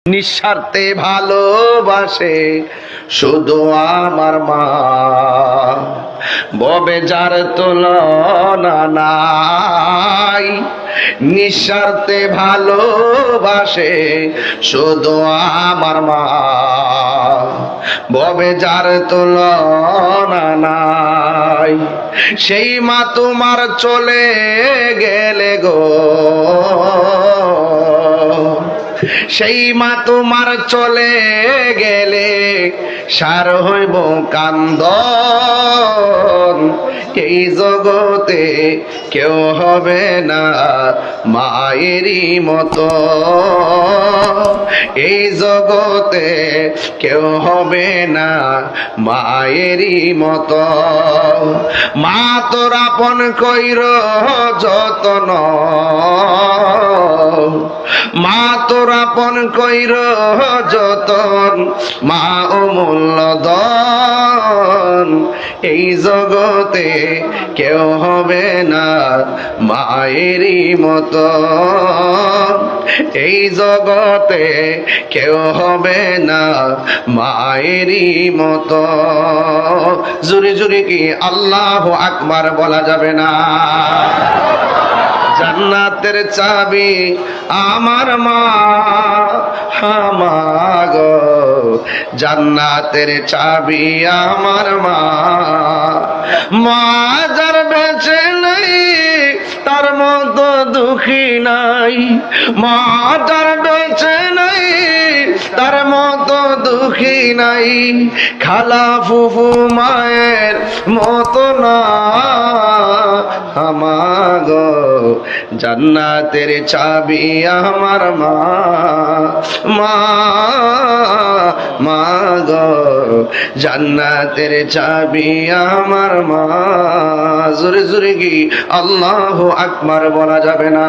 নিঃস্বার্থে ভালোবাসে শুধু আমার মা, ববে যার তুলনা নাই। নিঃস্বার্থে ভালোবাসে শুধু আমার মা, ববে যার তুলনা নাই। সেই মা তোমার চলে গেলে গো, সেই মা তোমার চলে গেলে সার হইব কান্দন। এই জগতে কেউ হবে না মায়েরই মতো, এই জগতে কেউ হবে না মায়েরই মতো। মা তোর আপন কইর যতন, মা তোর আপন কইর যতন, মা অমূল্য ধন। এই জগতে কেউ হবে না মায়েরই মতো, এই জগতে কেউ হবে না মায়েরই মতো। জুরি জুরি কি আল্লাহু আকবার বলা যাবে না? জান্নাতের চাবি আমার মা, গো জান্নাতের চাবি আমার মা। মা যার বেঁচে নাই তার মতো দুঃখী নাই, মা যার বেঁচে নাই তার মতো দুঃখী নাই। খালা ফুফু মায়ের মতো না আমাগো, জান্নাতের চাবি আমার মা, মা গো জান্নাতের চাবি আমার মা। জোরে জোরে কি আল্লাহু আকবার বলা যাবে না?